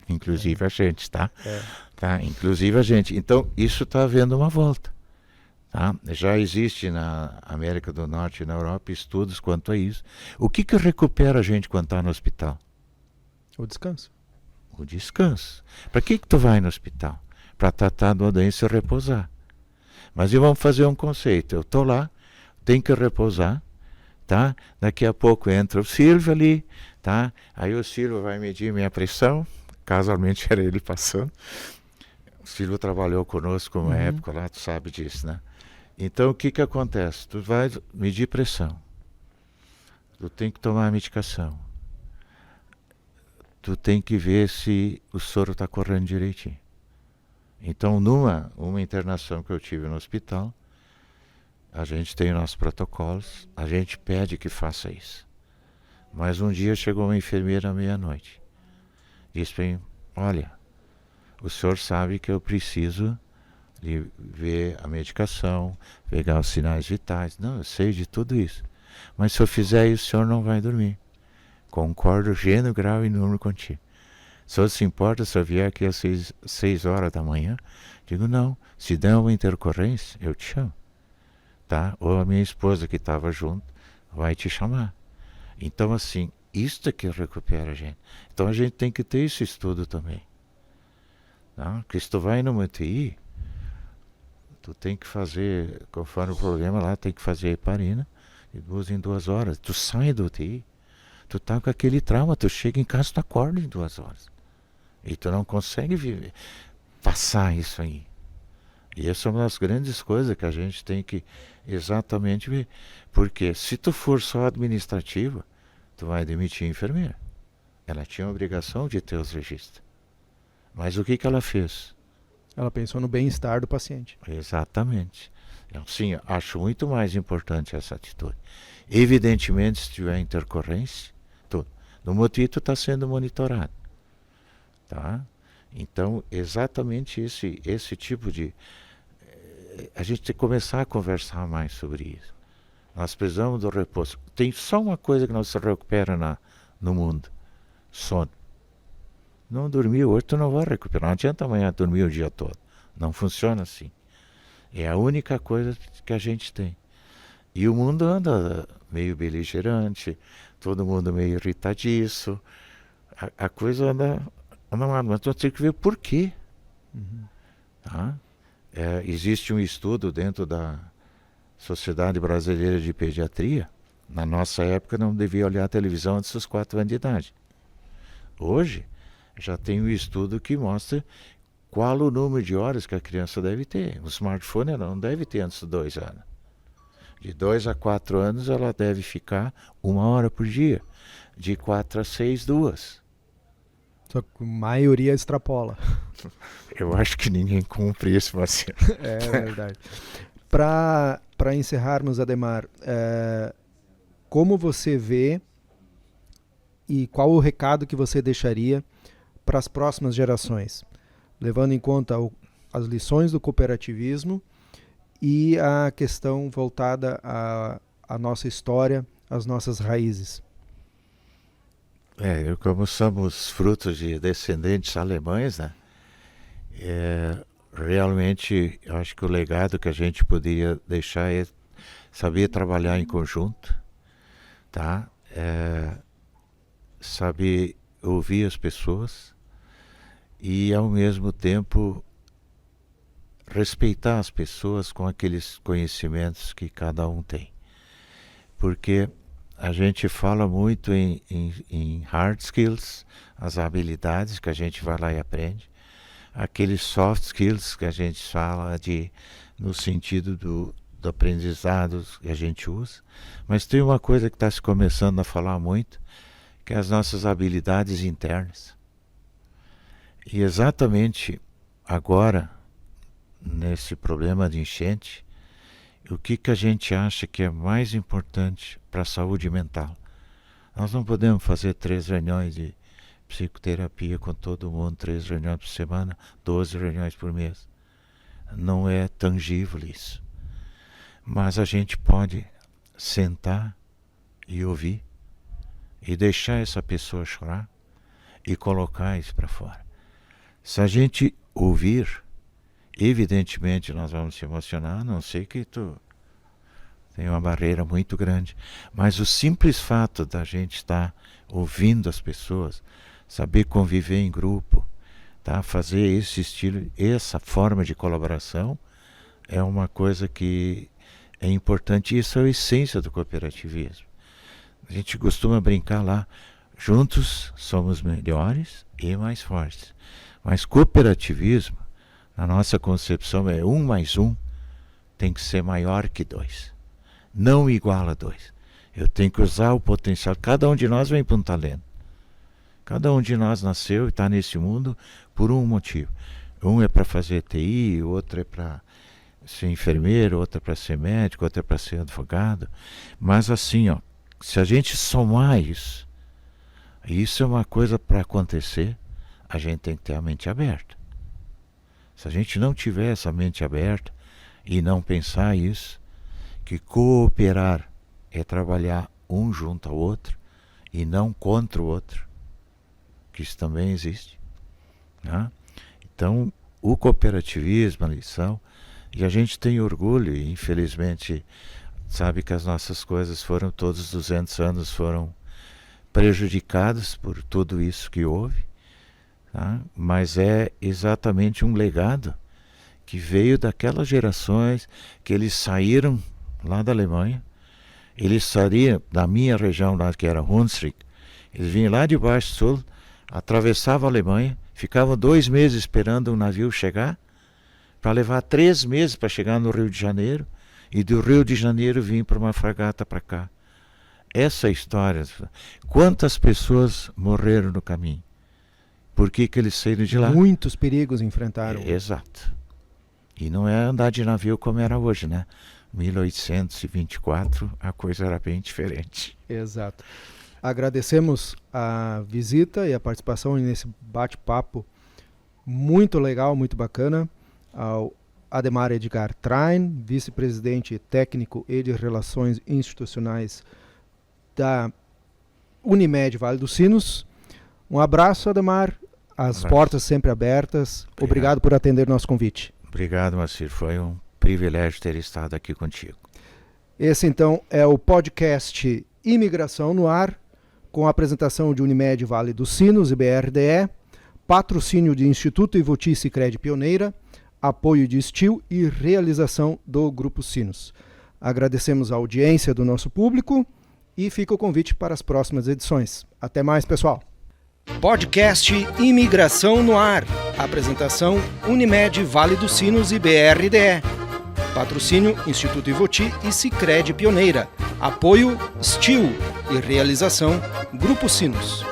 Inclusive a gente, tá? Tá? Inclusive a gente. Então, isso está havendo uma volta. Tá? Já existe na América do Norte e na Europa estudos quanto a isso. O que recupera a gente quando está no hospital? O descanso. O descanso. Para que tu vai no hospital? Para tratar de uma doença e repousar. Mas e vamos fazer um conceito. Eu estou lá, tenho que repousar, tá? Daqui a pouco entra o Silvio ali, tá? Aí o Silvio vai medir minha pressão, casualmente era ele passando. O Silvio trabalhou conosco uma época lá, tu sabe disso, né? Então o que acontece? Tu vai medir pressão, tu tem que tomar a medicação, tu tem que ver se o soro está correndo direitinho. Então, uma internação que eu tive no hospital, a gente tem nossos protocolos, a gente pede que faça isso. Mas um dia chegou uma enfermeira à meia-noite. Disse para mim, olha, o senhor sabe que eu preciso de ver a medicação, pegar os sinais vitais. Não, eu sei de tudo isso. Mas se eu fizer isso, o senhor não vai dormir. Concordo gênero, grau e número contigo. O senhor se importa se eu vier aqui às 6 horas da manhã? Digo, não. Se der uma intercorrência, eu te chamo. Tá? Ou a minha esposa que estava junto vai te chamar. Então, assim, isto é que recupera a gente. Então, a gente tem que ter esse estudo também. Tá? Porque se tu vai numa UTI, tu tem que fazer, conforme o programa lá, tem que fazer a heparina, de 2 em 2 horas. Tu sai do UTI, tu tá com aquele trauma, tu chega em casa, tu acorda em 2 horas. E tu não consegue viver, passar isso aí. E essa é uma das grandes coisas que a gente tem que exatamente ver. Porque se tu for só administrativa, tu vai demitir a enfermeira. Ela tinha a obrigação de ter os registros. Mas o que ela fez? Ela pensou no bem-estar do paciente. Exatamente. Então, sim, acho muito mais importante essa atitude. Evidentemente, se tiver intercorrência, tudo. No motivo está sendo monitorado. Tá? Então, exatamente esse tipo de... A gente tem que começar a conversar mais sobre isso. Nós precisamos do repouso. Tem só uma coisa que não se recupera no mundo. Sono. Não dormiu hoje, tu não vai recuperar. Não adianta amanhã dormir o dia todo. Não funciona assim. É a única coisa que a gente tem. E o mundo anda meio beligerante, todo mundo meio irritadiço. A coisa anda mal, mas tu tem que ver por quê. Tá? Existe um estudo dentro da Sociedade Brasileira de Pediatria. Na nossa época não devia olhar a televisão antes dos 4 anos de idade. Hoje já tem um estudo que mostra qual o número de horas que a criança deve ter. O smartphone ela não deve ter antes de 2 anos. De 2 a 4 anos ela deve ficar 1 hora por dia. De 4 a 6, 2. Só que a maioria extrapola. Eu acho que ninguém cumpre isso, Marcelo. É verdade. Para encerrarmos, Ademar, como você vê e qual o recado que você deixaria para as próximas gerações, levando em conta as lições do cooperativismo e a questão voltada à nossa história, às nossas raízes? Como somos frutos de descendentes alemães, né? Realmente, eu acho que o legado que a gente poderia deixar é saber trabalhar em conjunto, tá? Saber ouvir as pessoas e, ao mesmo tempo, respeitar as pessoas com aqueles conhecimentos que cada um tem. Porque a gente fala muito em hard skills, as habilidades que a gente vai lá e aprende, aqueles soft skills que a gente fala no sentido do aprendizado que a gente usa, mas tem uma coisa que está se começando a falar muito, que é as nossas habilidades internas. E exatamente agora, nesse problema de enchente, o que a gente acha que é mais importante para a saúde mental? Nós não podemos fazer 3 reuniões de psicoterapia com todo mundo, 3 reuniões por semana, 12 reuniões por mês. Não é tangível isso. Mas a gente pode sentar e ouvir e deixar essa pessoa chorar e colocar isso para fora. Se a gente ouvir, evidentemente nós vamos se emocionar, a não sei que tu tem uma barreira muito grande, mas o simples fato da gente estar ouvindo as pessoas, saber conviver em grupo, tá? Fazer esse estilo, essa forma de colaboração é uma coisa que é importante. Isso é a essência do cooperativismo. A gente costuma brincar lá, juntos somos melhores e mais fortes. Mas cooperativismo, na nossa concepção, é 1 mais 1 tem que ser maior que 2. Não igual a 2. Eu tenho que usar o potencial. Cada um de nós vem para um talento. Cada um de nós nasceu e está nesse mundo por um motivo. Um é para fazer TI, outro é para ser enfermeiro, outro é para ser médico, outro é para ser advogado. Mas assim, ó, se a gente somar isso é uma coisa para acontecer, a gente tem que ter a mente aberta. Se a gente não tiver essa mente aberta e não pensar isso, que cooperar é trabalhar um junto ao outro e não contra o outro, que isso também existe, né? Então, o cooperativismo, a lição, e a gente tem orgulho, e infelizmente sabe que as nossas coisas foram, todos os 200 anos foram prejudicados por tudo isso que houve, tá? Mas é exatamente um legado que veio daquelas gerações que eles saíram lá da Alemanha, eles saíram da minha região lá, que era Hunsrück, eles vinham lá de baixo sul, atravessavam a Alemanha, ficavam 2 meses esperando um navio chegar, para levar 3 meses para chegar no Rio de Janeiro, e do Rio de Janeiro vir para uma fragata para cá. Essa história, quantas pessoas morreram no caminho? Por que eles saíram de lá? Muitos perigos enfrentaram. Exato. E não é andar de navio como era hoje, né? 1824 a coisa era bem diferente. Exato. Agradecemos a visita e a participação nesse bate-papo muito legal, muito bacana, ao Ademar Edgar Train, vice-presidente técnico e de Relações Institucionais da Unimed Vale dos Sinos. Um abraço, Ademar. As portas sempre abertas. Obrigado por atender nosso convite. Obrigado, Moacir. Foi um privilégio ter estado aqui contigo. Esse, então, é o podcast Imigração no Ar, com a apresentação de Unimed Vale dos Sinos e BRDE, patrocínio de Instituto Ivoti e Sicredi Pioneira, apoio de STIL e realização do Grupo Sinos. Agradecemos a audiência do nosso público e fica o convite para as próximas edições. Até mais, pessoal. Podcast Imigração no Ar. Apresentação Unimed Vale dos Sinos e BRDE. Patrocínio Instituto Ivoti e Sicredi Pioneira. Apoio STIL e realização Grupo Sinos.